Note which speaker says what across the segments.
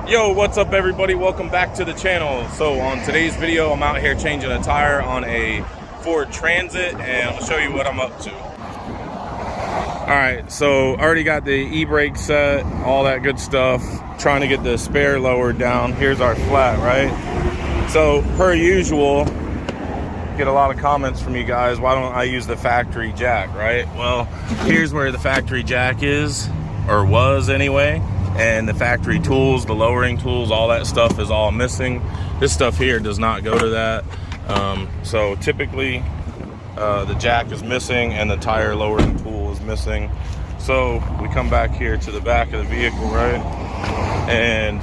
Speaker 1: Yo, what's up everybody? Welcome back to the channel. So on today's video, I'm out here changing a tire on a Ford Transit and I'll show you what I'm up to. Alright, so already got the e-brake set, all that good stuff. Trying to get the spare lowered down. Here's our flat, right? So per usual, get a lot of comments from you guys, why don't I use the factory jack, right? Well, here's where the factory jack is, or was anyway. And the factory tools, the lowering tools, all that stuff is all missing. This stuff here does not go to that. So typically the jack is missing and the tire lowering tool is missing. So we come back here to the back of the vehicle, right? And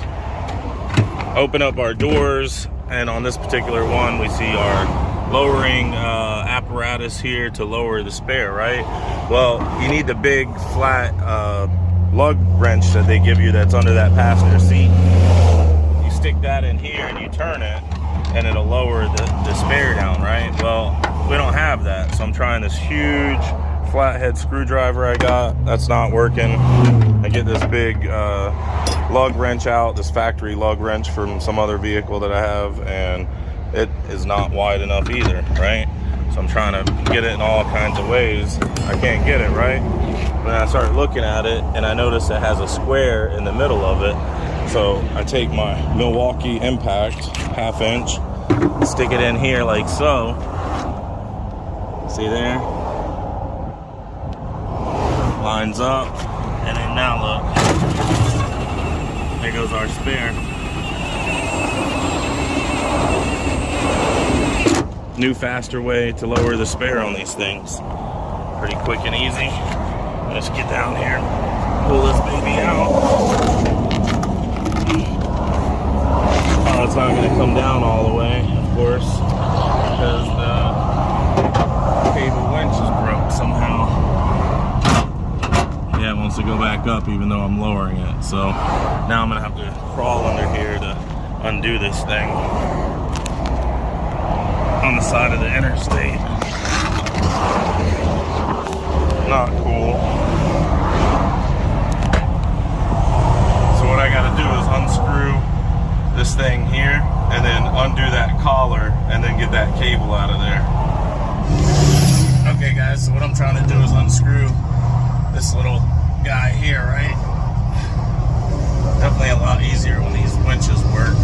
Speaker 1: open up our doors. And on this particular one, we see our lowering apparatus here to lower the spare, right? Well, you need the big flat lug wrench that they give you that's under that passenger seat. You stick that in here and you turn it and it'll lower the spare down, right? Well, we don't have that, so I'm trying this huge flathead screwdriver I got. That's not working. I get this big lug wrench out, this factory lug wrench from some other vehicle that I have, and it is not wide enough either, right? So I'm trying to get it in all kinds of ways. I can't get it, right? Then I start looking at it and I notice it has a square in the middle of it. So I take my Milwaukee Impact 1/2 inch, stick it in here like so. See there? Lines up, and then now look. There goes our spare. New faster way to lower the spare on these things. Pretty quick and easy. Let's get down here, pull this baby out. Oh, it's not gonna come down all the way, of course, because the cable winch is broke somehow. Yeah, it wants to go back up even though I'm lowering it. So now I'm gonna have to crawl under here to undo this thing on the side of the interstate. Not cool. So what I gotta do is unscrew this thing here and then undo that collar and then get that cable out of there. Okay guys, so what I'm trying to do is unscrew this little guy here, right? Definitely a lot easier when these winches work.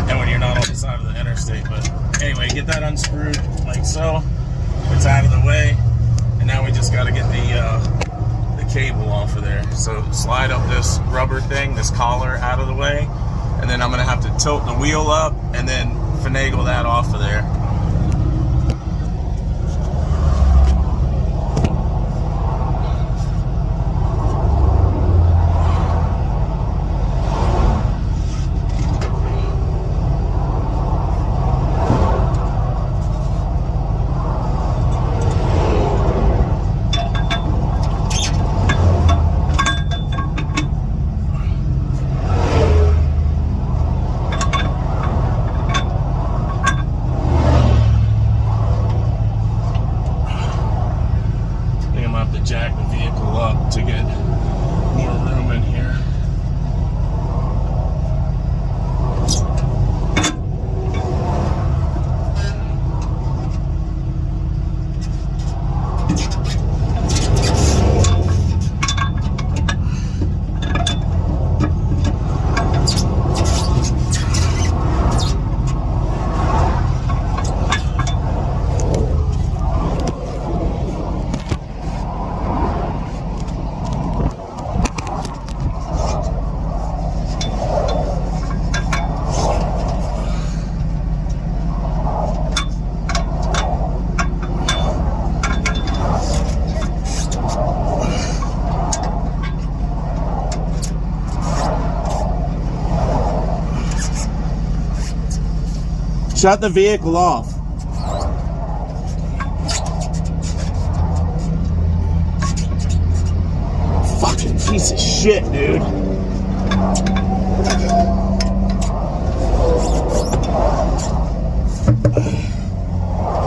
Speaker 1: And when you're not on the side of the interstate, but anyway, get that unscrewed like so. It's out of the way, and now we just got to get the cable off of there. So slide up this rubber thing, this collar, out of the way, and then I'm going to have to tilt the wheel up and then finagle that off of there. Jack the vehicle up to get more room in here. Shut the vehicle off. Fucking piece of shit, dude.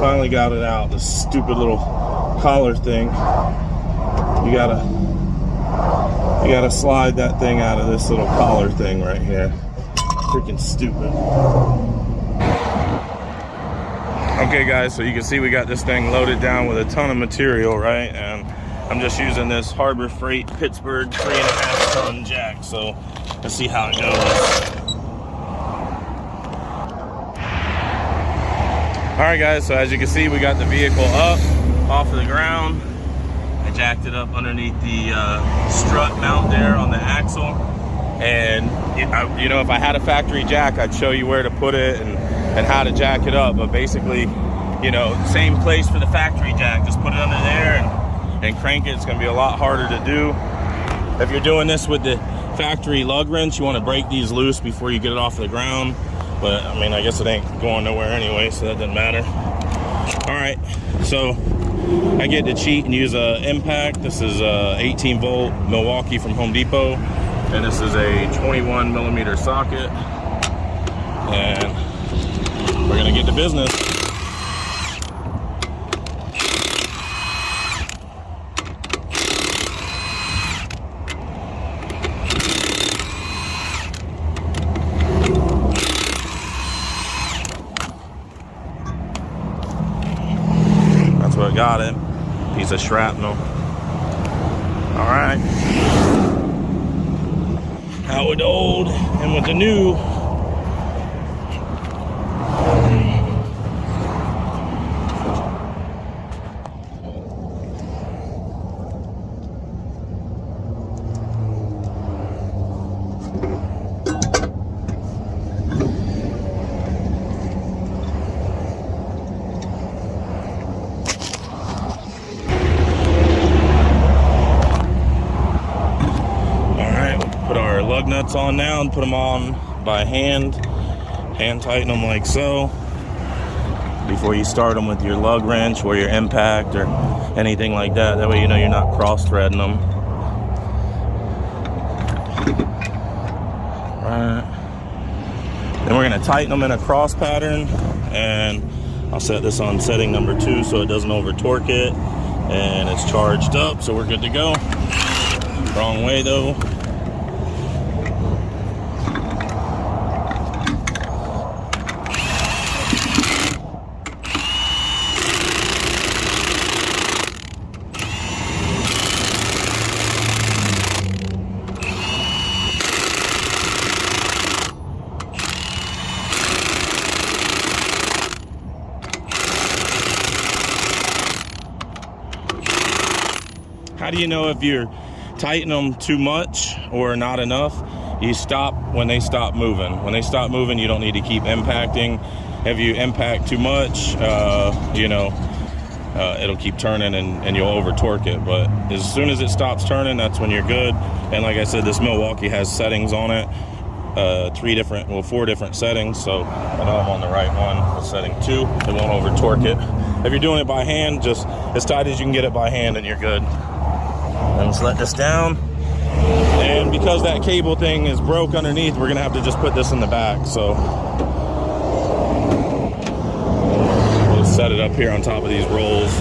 Speaker 1: Finally got it out, this stupid little collar thing. You You gotta slide that thing out of this little collar thing right here. Freaking stupid. Okay guys, so you can see we got this thing loaded down with a ton of material, right? And I'm just using this Harbor Freight Pittsburgh 3.5 ton jack. So let's see how it goes. All right guys, so as you can see, we got the vehicle up off of the ground. I jacked it up underneath the strut mount there on the axle. And you know, if I had a factory jack, I'd show you where to put it and how to jack it up. But basically, you know, same place for the factory jack. Just put it under there and crank it. It's gonna be a lot harder to do. If you're doing this with the factory lug wrench, you wanna break these loose before you get it off the ground. But I mean, I guess it ain't going nowhere anyway, so that doesn't matter. All right, so I get to cheat and use a impact. This is a 18 volt Milwaukee from Home Depot. And this is a 21 millimeter socket. And we're gonna get to business. That's what got it. Piece of shrapnel. All right. Out with the old and with the new. Lug nuts on now and put them on by hand tighten them like so before you start them with your lug wrench or your impact or anything like that. That way you know you're not cross threading them. Right. Then we're going to tighten them in a cross pattern, and I'll set this on setting number 2 so it doesn't over torque it, and it's charged up, so we're good to go. Wrong way though. How do you know if you're tightening them too much or not enough? You stop when they stop moving. When they stop moving, you don't need to keep impacting. If you impact too much, you know, it'll keep turning and you'll over torque it. But as soon as it stops turning, that's when you're good. And like I said, this Milwaukee has settings on it, 4 different settings. So I know I'm on the right one with setting 2. It won't over torque it. If you're doing it by hand, just as tight as you can get it by hand and you're good. And let's let this down. And because that cable thing is broke underneath, we're gonna have to just put this in the back. So we'll set it up here on top of these rolls.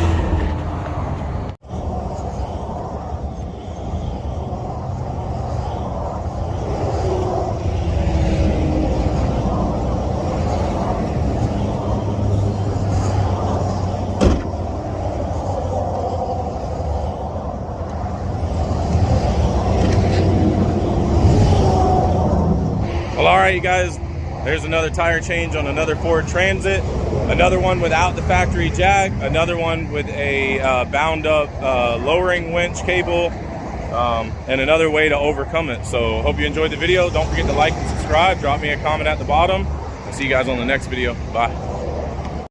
Speaker 1: All right, you guys, there's another tire change on another Ford Transit, another one without the factory jack, another one with a bound up lowering winch cable, and another way to overcome it. So hope you enjoyed the video. Don't forget to like and subscribe. Drop me a comment at the bottom. I'll see you guys on the next video. Bye.